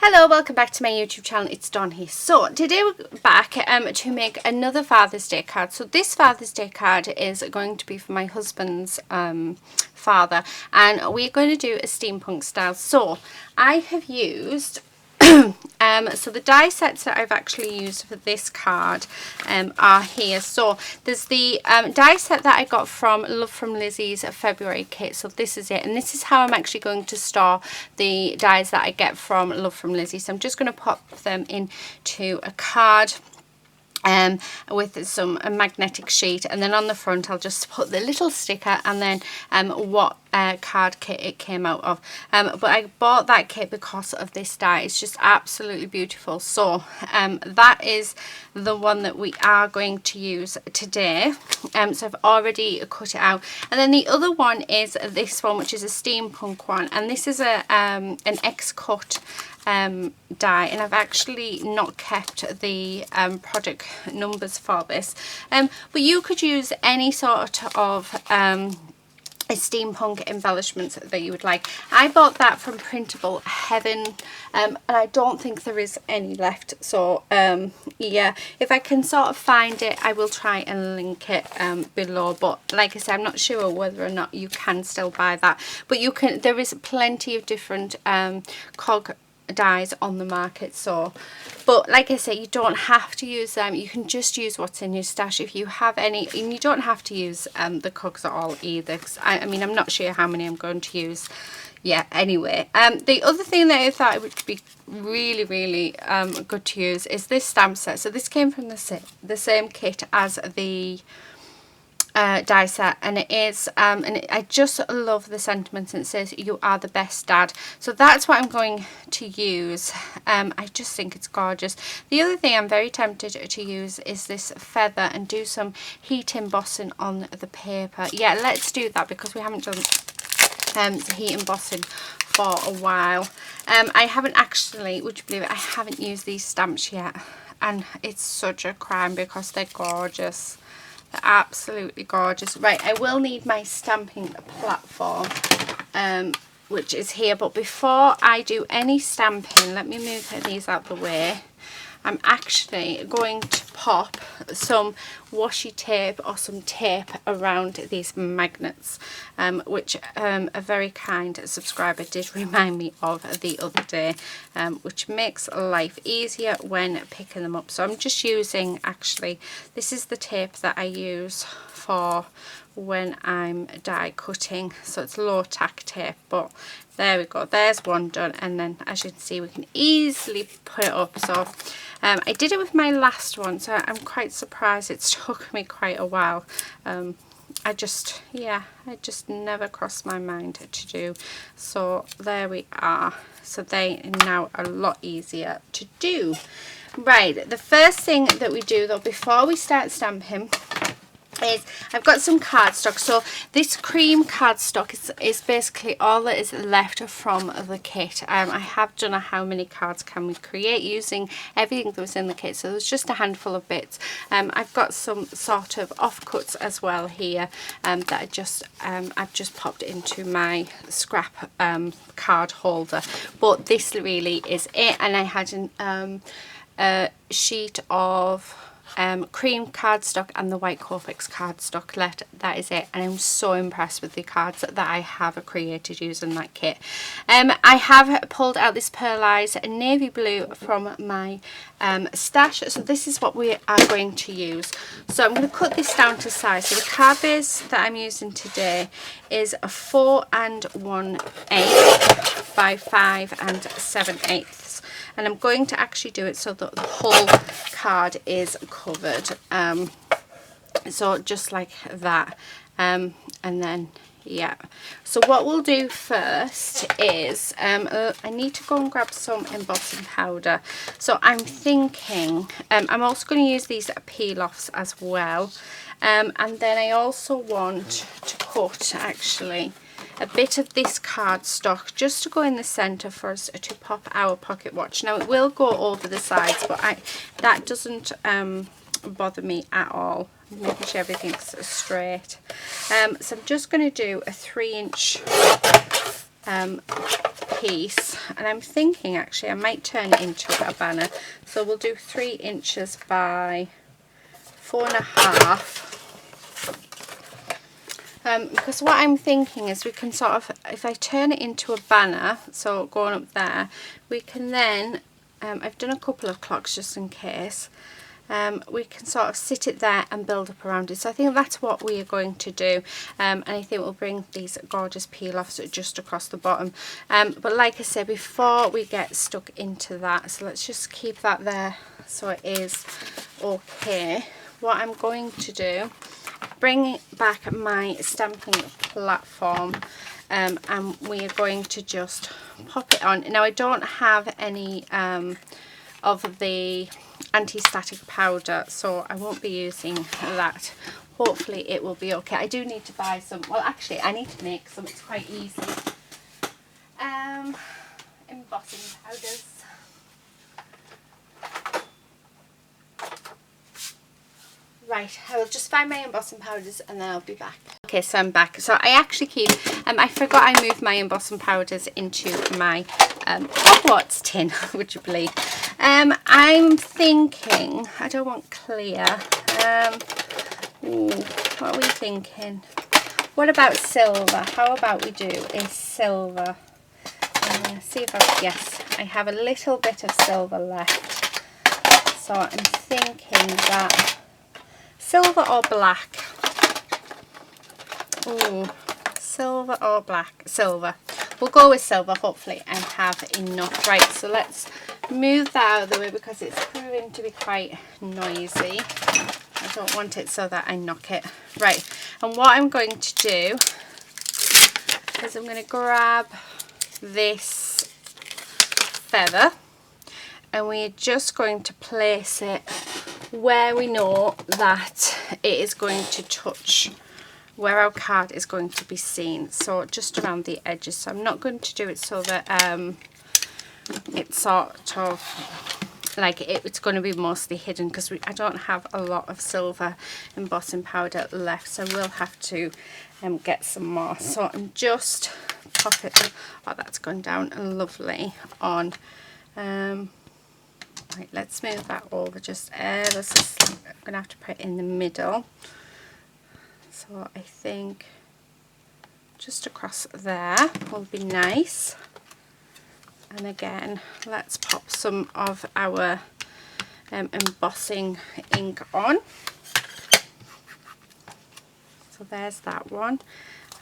Hello, welcome back to my YouTube channel. It's Dawn here. So today we're back to make another Father's Day card. So this Father's Day card is going to be for my husband's father, and we're going to do a steampunk style. So I have used so the die sets that I've actually used for this card are here. So there's the die set that I got from Love from Lizi's February kit. So this is it, and this is how I'm actually going to store the dies that I get from Love from Lizi. So I'm just going to pop them into a card with some magnetic sheet, and then on the front I'll just put the little sticker and then what card kit it came out of. But I bought that kit because of this die. It's just absolutely beautiful. So that is the one that we are going to use today. So I've already cut it out, and then the other one is this one, which is a steampunk one, and this is a an X-cut die, and I've actually not kept the product numbers for this, but you could use any sort of steampunk embellishments that you would like. I bought that from Printable Heaven, and I don't think there is any left. So yeah, if I can sort of find it, I will try and link it below. But like I said, I'm not sure whether or not you can still buy that, but you can. There is plenty of different cog dies on the market. So, but like I say, you don't have to use them. You can just use what's in your stash if you have any, and you don't have to use the cogs at all either, 'cause I mean, I'm not sure how many I'm going to use. Yeah, anyway, the other thing that I thought it would be really good to use is this stamp set. So this came from the same kit as the die set, and it is I just love the sentiment, and it says "You are the best dad." So that's what I'm going to use. I just think it's gorgeous. The other thing I'm very tempted to use is this feather and do some heat embossing on the paper. Yeah, let's do that, because we haven't done heat embossing for a while. I haven't actually, would you believe it, I haven't used these stamps yet, and it's such a crime because they're gorgeous. Absolutely gorgeous. Right, I will need my stamping platform, which is here, but before I do any stamping, let me move these out the way. I'm actually going to pop some washi tape or some tape around these magnets, which a very kind subscriber did remind me of the other day, which makes life easier when picking them up. So I'm just using, actually, this is the tape that I use for when I'm die cutting. So it's low tack tape, but there we go, there's one done, and then as you can see, we can easily put it up. So I did it with my last one, so I'm quite surprised it took me quite a while. I just never crossed my mind to do. So there we are. So they are now a lot easier to do. Right, the first thing that we do though before we start stamping is I've got some cardstock. So this cream cardstock is basically all that is left from the kit. I have done a how many cards can we create using everything that was in the kit, so there's just a handful of bits. I've got some sort of offcuts as well here that I've just popped into my scrap card holder, but this really is it. And I had a sheet of cream cardstock and the white Copics cardstock left. That is it, and I'm so impressed with the cards that I have created using that kit. I have pulled out this pearlized navy blue from my stash, so this is what we are going to use. So I'm going to cut this down to size. So the card base that I'm using today is a 4 1/8 by 5 7/8. And I'm going to actually do it so that the whole card is covered, so just like that, and then yeah. So what we'll do first is I need to go and grab some embossing powder. So I'm thinking I'm also going to use these peel-offs as well, and then I also want to cut actually a bit of this cardstock just to go in the center for us to pop our pocket watch. Now it will go over the sides, but that doesn't bother me at all. I'm making sure everything's straight. So I'm just going to do a 3-inch piece, and I'm thinking actually I might turn it into a banner. So we'll do 3 inches by 4.5. Because what I'm thinking is we can sort of, if I turn it into a banner, so going up there, we can then, I've done a couple of clocks just in case, we can sort of sit it there and build up around it. So I think that's what we are going to do, and I think we'll bring these gorgeous peel offs just across the bottom, but like I said, before we get stuck into that, so let's just keep that there so it is okay. What I'm going to do, bring back my stamping platform, and we are going to just pop it on. Now I don't have any of the anti-static powder, so I won't be using that. Hopefully it will be okay. I do need to buy some, well actually I need to make some, it's quite easy. Embossing powders. Right, I will just find my embossing powders and then I'll be back. Okay, so I'm back. So I actually keep, I forgot I moved my embossing powders into my Hogwarts tin, would you believe? I'm thinking, I don't want clear. Ooh, what are we thinking? What about silver? How about we do a silver? See if yes, I have a little bit of silver left. So I'm thinking that silver or black? Ooh, silver or black? Silver. We'll go with silver, hopefully, and have enough. Right, so let's move that out of the way because it's proving to be quite noisy. I don't want it so that I knock it. Right, and what I'm going to do is I'm going to grab this feather and we're just going to place it where we know that it is going to touch, where our card is going to be seen, so just around the edges. So I'm not going to do it so that it's sort of like it's going to be mostly hidden, because I don't have a lot of silver embossing powder left, so we'll have to get some more. So I'm just pop it, oh that's gone down lovely on. Right, let's move that over just ever so slightly. I'm going to have to put it in the middle. So I think just across there will be nice. And again, let's pop some of our embossing ink on. So there's that one.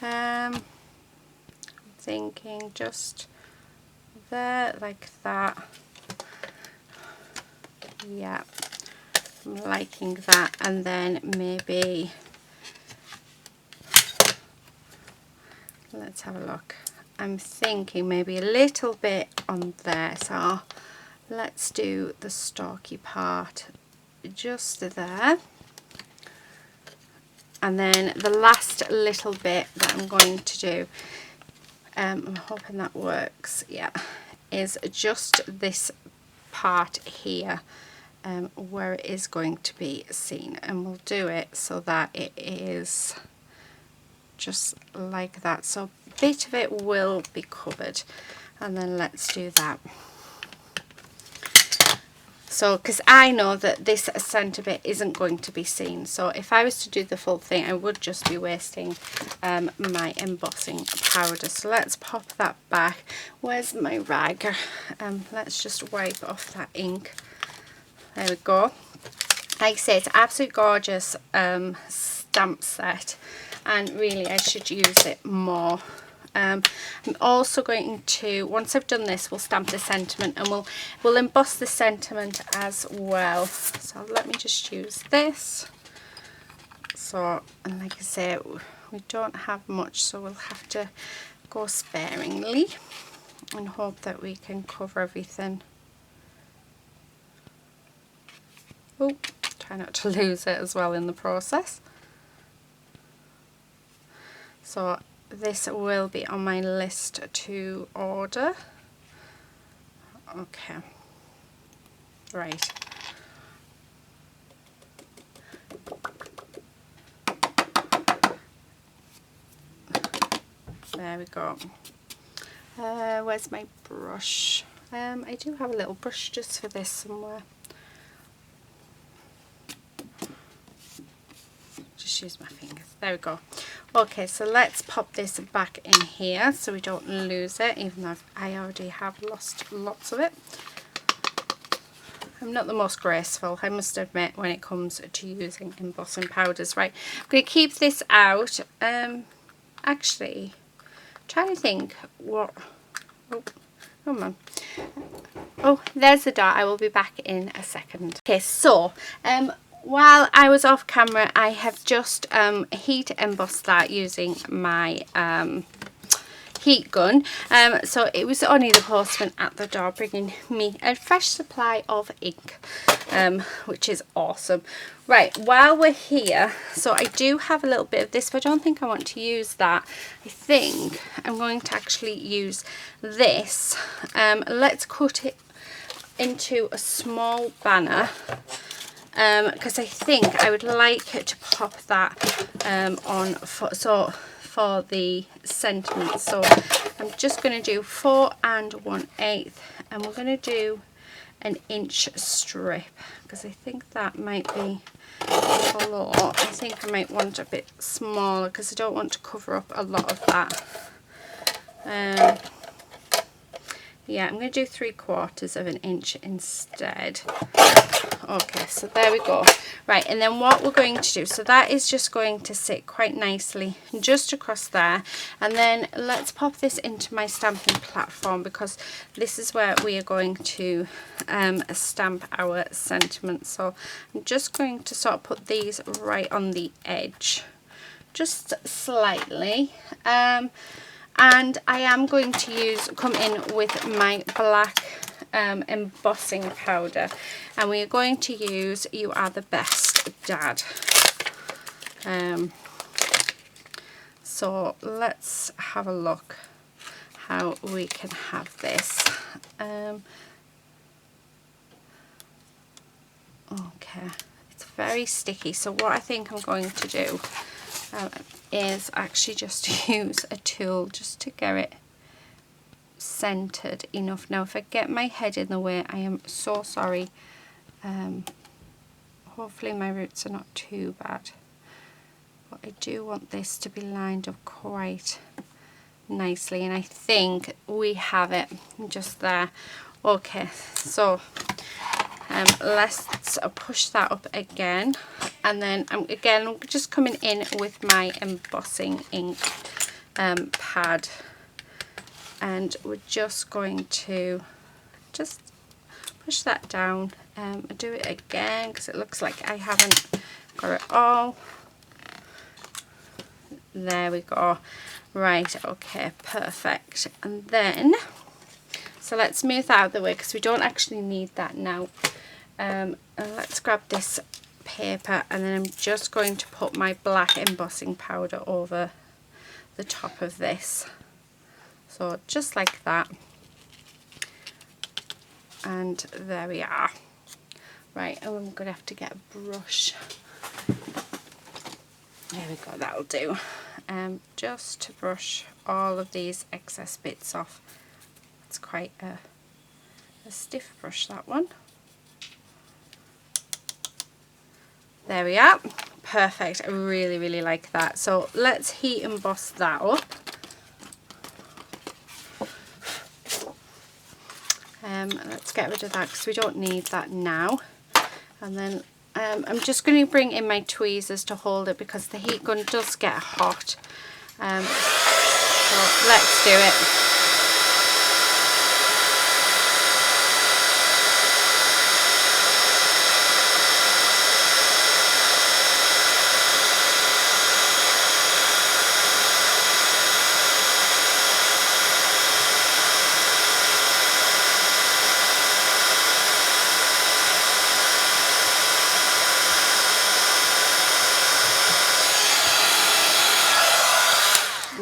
I'm thinking just there, like that. Yeah, I'm liking that. And then maybe, let's have a look. I'm thinking maybe a little bit on there. So let's do the stalky part just there. And then the last little bit that I'm going to do, I'm hoping that works, yeah, is just this part here, where it is going to be seen, and we'll do it so that it is just like that, so a bit of it will be covered. And then let's do that. So because I know that this centre bit isn't going to be seen, so if I was to do the full thing I would just be wasting my embossing powder. So let's pop that back. Where's my rag? Let's just wipe off that ink. There we go. Like I say, it's absolutely gorgeous stamp set, and really I should use it more. I'm also going to, once I've done this, we'll stamp the sentiment, and we'll emboss the sentiment as well. So let me just use this. So, and like I say, we don't have much, so we'll have to go sparingly and hope that we can cover everything. Oh, try not to lose it as well in the process. So this will be on my list to order. Okay, right. There we go. Where's my brush? I do have a little brush just for this somewhere. Just use my fingers. There we go. Okay, so let's pop this back in here so we don't lose it, even though I already have lost lots of it. I'm not the most graceful, I must admit, when it comes to using embossing powders. Right, I'm going to keep this out. Actually, trying to think what... Oh, come on. Oh, there's the dot. I will be back in a second. Okay, so while I was off camera, I have just heat embossed that using my heat gun. So it was only the postman at the door bringing me a fresh supply of ink, which is awesome. Right, while we're here, so I do have a little bit of this, but I don't think I want to use that. I think I'm going to actually use this. Let's cut it into a small banner, because I think I would like to pop that on for the sentiment. So I'm just going to do 4 1/8, and we're going to do an inch strip, because I think that might be a lot. I think I might want a bit smaller because I don't want to cover up a lot of that. Yeah, I'm going to do 3/4 of an inch instead. Okay, so there we go. Right, and then what we're going to do, so that is just going to sit quite nicely just across there. And then let's pop this into my stamping platform, because this is where we are going to stamp our sentiments. So I'm just going to sort of put these right on the edge, just slightly. And I am going to come in with my black embossing powder, and we are going to use You Are the Best Dad. So let's have a look how we can have this. Okay, it's very sticky, so what I think I'm going to do is actually just use a tool just to get it centered enough. Now if I get my head in the way, I am so sorry. Hopefully my roots are not too bad, but I do want this to be lined up quite nicely, and I think we have it just there. Okay, so let's push that up again, and then I'm just coming in with my embossing ink pad, and we're just going to just push that down. Do it again because it looks like I haven't got it all. There we go. Right, okay, perfect. And then, so let's move that out of the way because we don't actually need that now. And let's grab this paper, and then I'm just going to put my black embossing powder over the top of this. So just like that. And there we are. Right, and I'm going to have to get a brush. There we go, that'll do. Just to brush all of these excess bits off. It's quite a stiff brush, that one. There we are. Perfect. I really, really like that. So let's heat emboss that up. Let's get rid of that because we don't need that now. And then I'm just going to bring in my tweezers to hold it because the heat gun does get hot. So let's do it.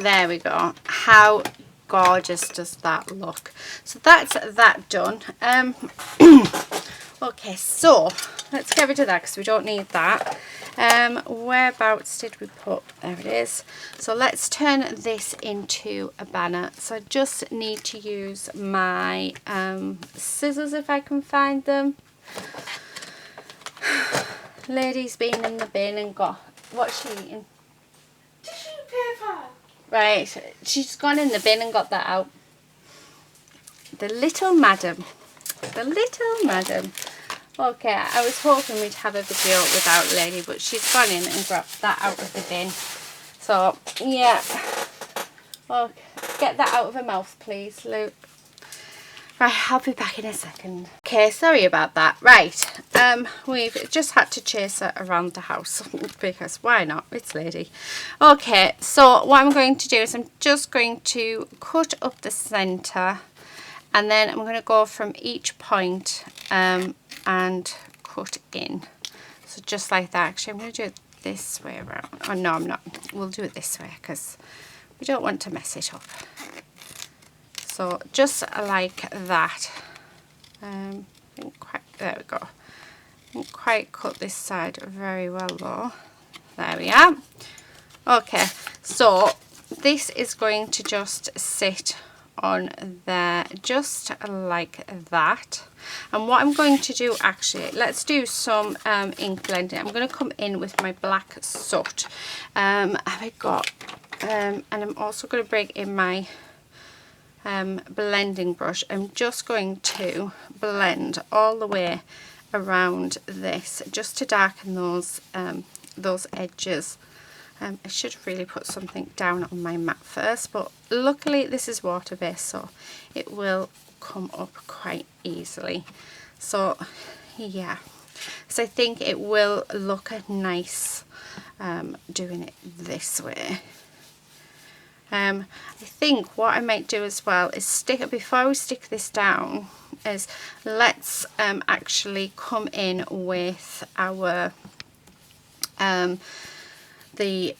There we go. How gorgeous does that look? So that's that done. Okay, so let's get rid of that because we don't need that. Whereabouts did we put? There it is. So let's turn this into a banner. So I just need to use my scissors if I can find them. Lady's been in the bin and got, what's she eating? Tissue paper. Right, she's gone in the bin and got that out. The little madam. The little madam. Okay, I was hoping we'd have a video without Lady, but she's gone in and grabbed that out of the bin. So, yeah. Okay, get that out of her mouth, please, Luke. Right, I'll be back in a second. Okay, sorry about that. Right, we've just had to chase her around the house because why not? It's Lady. Okay, so what I'm going to do is I'm just going to cut up the centre, and then I'm going to go from each point and cut in. So just like that. Actually, I'm going to do it this way around. Oh no, I'm not. We'll do it this way because we don't want to mess it up. So just like that. Didn't quite, there we go. Didn't quite cut this side very well though. There we are. Okay, so this is going to just sit on there just like that. And what I'm going to do, actually, let's do some ink blending. I'm going to come in with my black soot. Have I got and I'm also going to bring in my blending brush. I'm just going to blend all the way around this just to darken those edges. I should really put something down on my mat first, but luckily this is water based, so it will come up quite easily. So yeah, so I think it will look nice doing it this way. I think what I might do as well is before we stick this down, is let's actually come in with our the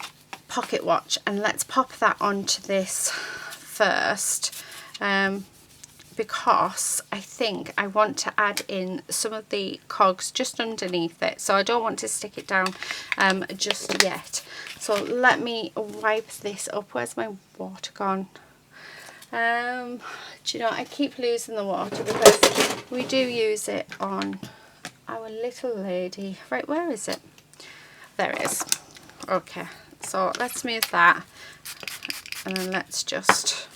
pocket watch, and let's pop that onto this first, because I think I want to add in some of the cogs just underneath it, so I don't want to stick it down just yet. So let me wipe this up. Where's my water gone? Do you know, I keep losing the water because we do use it on our little lady. Right, where is it? There it is. Okay, so let's move that, and then let's just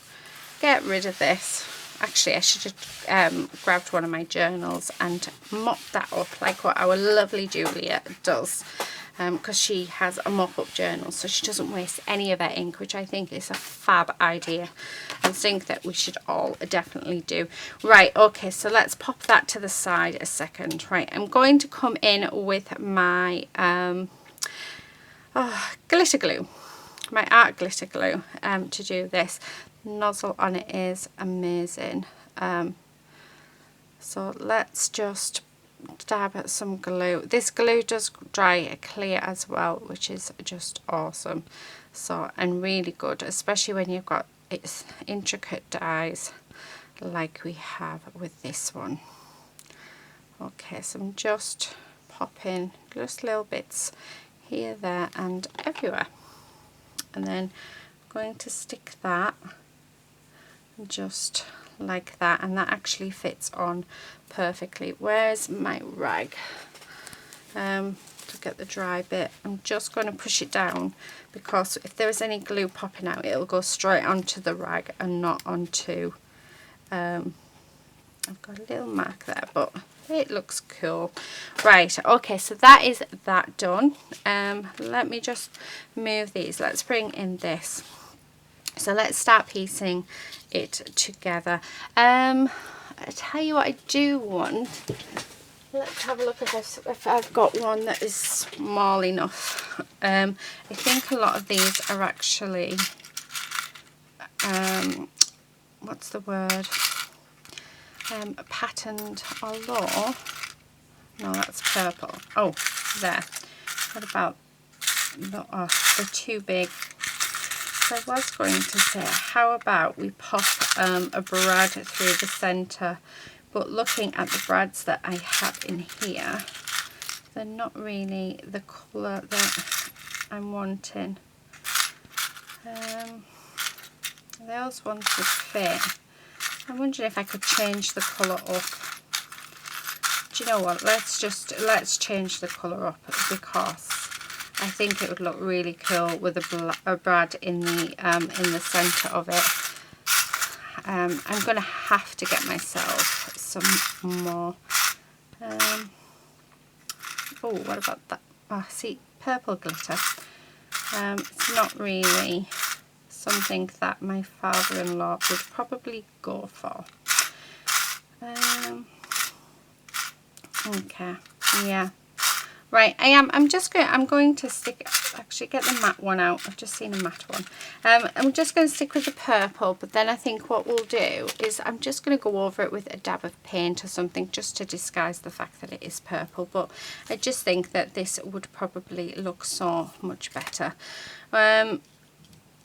get rid of this. Actually, I should have grabbed one of my journals and mopped that up like what our lovely Julia does, because she has a mop-up journal, so she doesn't waste any of her ink, which I think is a fab idea and think that we should all definitely do. Right, okay, so let's pop that to the side a second. Right, I'm going to come in with my glitter glue, my art glitter glue, to do this. The nozzle on it is amazing. So let's just dab at some glue. This glue does dry clear as well, which is just awesome. So, and really good, especially when you've got its intricate dies like we have with this one. Okay, so I'm just popping just little bits here, there and everywhere, and then I'm going to stick that just like that, and that actually fits on perfectly. Where's my rag to get the dry bit? I'm just going to push it down because if there is any glue popping out, it'll go straight onto the rag and not onto I've got a little mark there, but it looks cool. Right, okay, so that is that done. Let me just move these. Let's bring in this. So let's start piecing it together. I tell you what I do want. Let's have a look if I've got one that is small enough. I think a lot of these are actually, what's the word? Patterned, although, no, that's purple. Oh, there. What about, no, oh, they're too big. So I was going to say, how about we pop a brad through the centre, but looking at the brads that I have in here, they're not really the colour that I'm wanting. Those ones would fit. I'm wondering if I could change the colour up. Do you know what? Let's change the colour up, because I think it would look really cool with a brad in the centre of it. I'm going to have to get myself some more. Oh, what about that? Oh, see, purple glitter. It's not really something that my father-in-law would probably go for. Okay, yeah. Right, I'm going to stick, actually get the matte one out. I've just seen a matte one. I'm just going to stick with the purple, but then I think what we'll do is I'm just going to go over it with a dab of paint or something, just to disguise the fact that it is purple. But I just think that this would probably look so much better.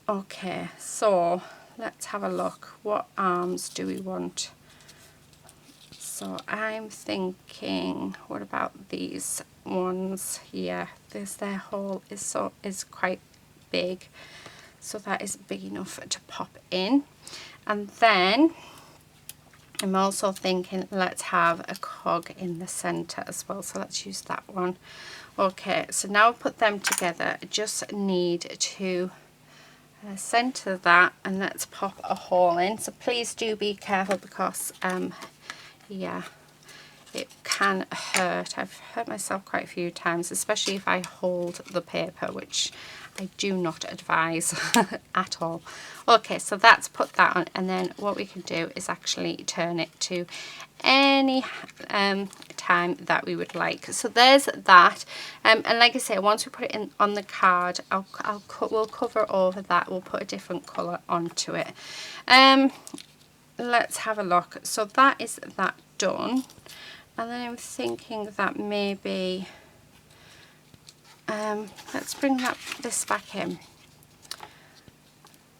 Okay, so let's have a look. What arms do we want? So I'm thinking, what about these ones here? Their hole is quite big, so that is big enough to pop in. And then I'm also thinking, let's have a cog in the center as well, so let's use that one. Okay, so now I've put them together. I just need to center that, and let's pop a hole in. So please do be careful, because yeah, it can hurt. I've hurt myself quite a few times, especially if I hold the paper, which I do not advise at all. Okay, so that's put that on, and then what we can do is actually turn it to any time that we would like. So there's that, and like I say, once we put it in on the card, we'll cover over that. We'll put a different colour onto it. Let's have a look. So that is that done, and then I'm thinking that maybe let's bring this back in.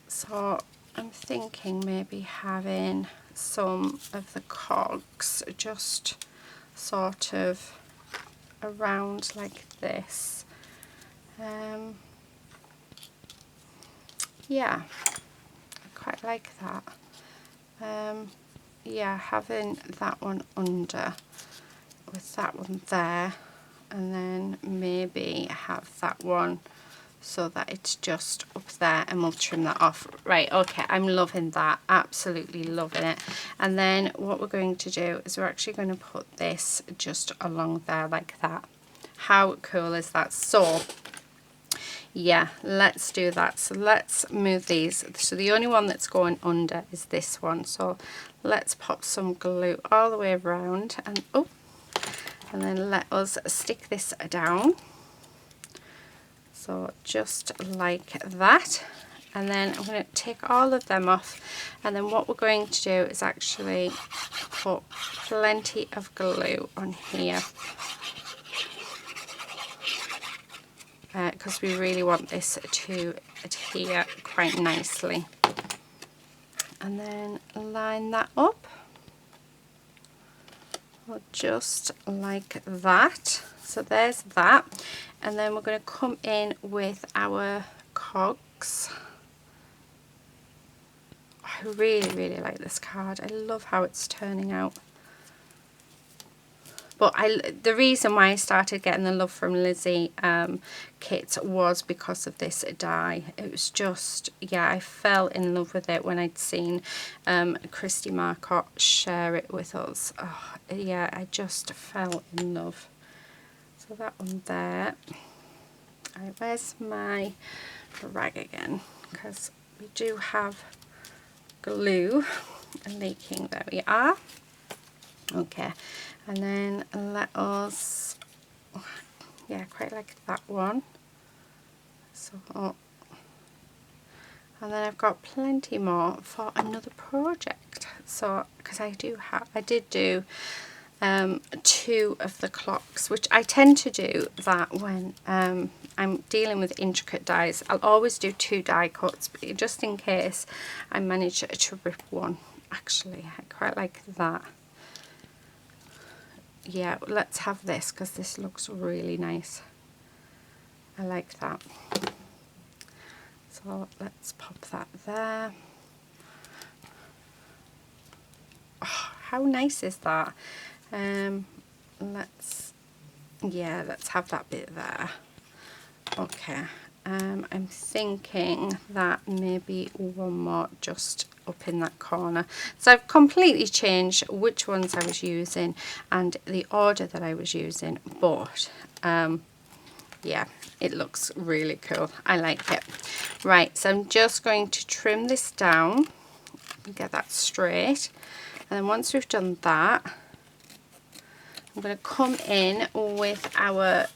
So I'm thinking maybe having some of the cogs just sort of around like this. Yeah, I quite like that. Yeah, having that one under with that one there, and then maybe have that one so that it's just up there, and we'll trim that off. Right, okay, I'm loving that, absolutely loving it. And then what we're going to do is we're actually going to put this just along there like that. How cool is that? So yeah, let's do that. So let's move these. So the only one that's going under is this one. So let's pop some glue all the way around, and and then let us stick this down. So just like that. And then I'm going to take all of them off, and then what we're going to do is actually put plenty of glue on here, because we really want this to adhere quite nicely. And then line that up, just like that. So there's that, and then we're going to come in with our cogs. I really like this card. I love how it's turning out. But the reason why I started getting the Love from Lizi kit was because of this die. It was just, yeah, I fell in love with it when I'd seen Christy Marcotte share it with us. Oh, yeah, I just fell in love. So that one there. Right, where's my rag again? Because we do have glue leaking. There we are. Okay, and then let us, yeah, quite like that one. So, and then I've got plenty more for another project. So, because I did do 2 of the clocks, which I tend to do that when I'm dealing with intricate dies. I'll always do 2 die cuts, but just in case I manage to rip one. Actually, I quite like that. yeah, let's have this because this looks really nice. I like that. So let's pop that there. Oh, how nice is that? Let's have that bit there. Okay, I'm thinking that maybe one more just up in that corner. So I've completely changed which ones I was using and the order that I was using, but yeah, it looks really cool. I like it. Right, so I'm just going to trim this down and get that straight. And then once we've done that, I'm going to come in with our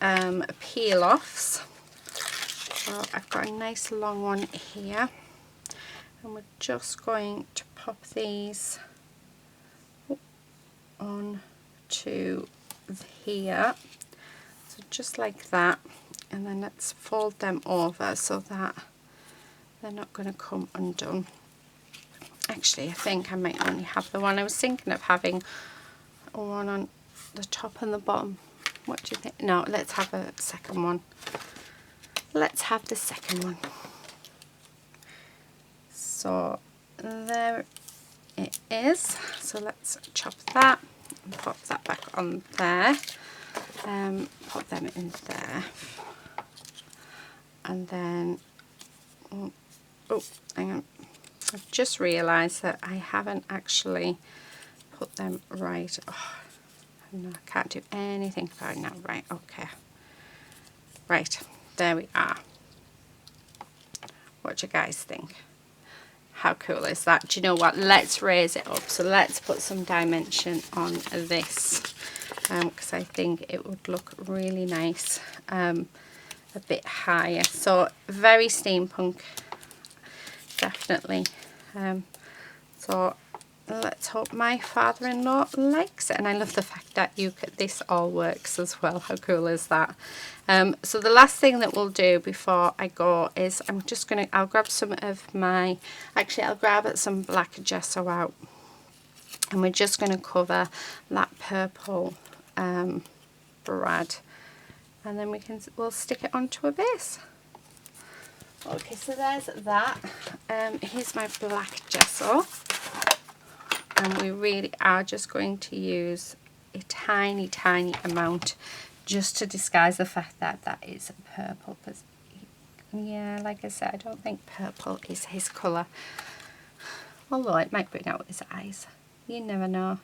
peel-offs. So I've got a nice long one here. And we're just going to pop these on to here. So just like that. And then let's fold them over so that they're not going to come undone. Actually, I think I might only have the one. I was thinking of having one on the top and the bottom. What do you think? No, let's have a second one. Let's have the second one. So there it is. So let's chop that and pop that back on there. Pop them in there. And then, oh, hang on. I've just realised that I haven't actually put them right. Oh, no, I can't do anything about it now. Right, okay. Right, there we are. What do you guys think? How cool is that? Do you know what? Let's raise it up. So let's put some dimension on this because I think it would look really nice a bit higher. So very steampunk, definitely. So let's hope my father-in-law likes it. And I love the fact that this all works as well. How cool is that? So the last thing that we'll do before I go is I'll grab some of my, actually I'll grab some black gesso out. And we're just going to cover that purple brad. And then we'll stick it onto a base. Okay, so there's that. Here's my black gesso. And we really are just going to use a tiny, tiny amount just to disguise the fact that that is purple. Because, yeah, like I said, I don't think purple is his colour. Although it might bring out his eyes. You never know.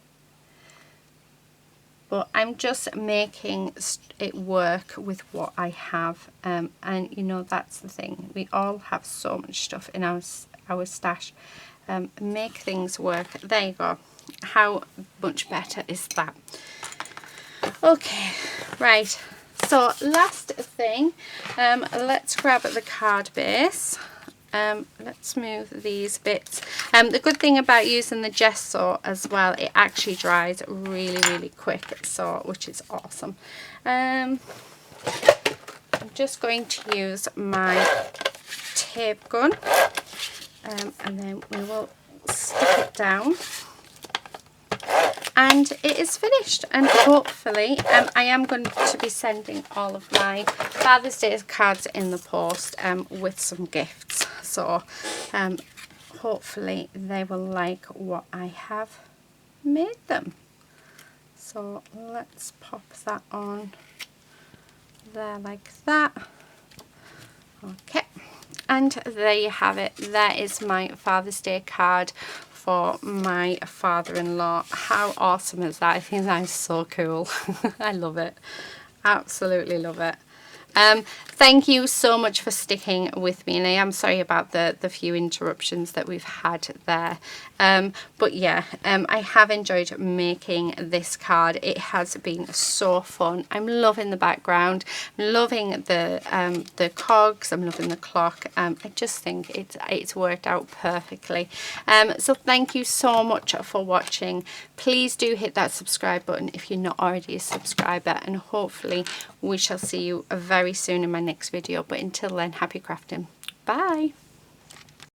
But I'm just making it work with what I have. And, you know, that's the thing. We all have so much stuff in our stash. Make things work. There you go. How much better is that? Okay, right. So last thing, let's grab the card base. Let's move these bits. The good thing about using the gesso as well, it actually dries really, really quick. So, which is awesome. I'm just going to use my tape gun. And then we will stick it down and it is finished. And hopefully I am going to be sending all of my Father's Day cards in the post with some gifts, so hopefully they will like what I have made them. So let's pop that on there like that. Okay. And there you have it. There is my Father's Day card for my father-in-law. How awesome is that? I think that is so cool. I love it. Absolutely love it. Thank you so much for sticking with me, and I am sorry about the few interruptions that we've had there. But yeah, I have enjoyed making this card. It has been so fun. I'm loving the background, I'm loving the cogs, I'm loving the clock. I just think it's worked out perfectly. So thank you so much for watching. Please do hit that subscribe button if you're not already a subscriber, and hopefully we shall see you very soon in my next video. But until then, happy crafting. Bye.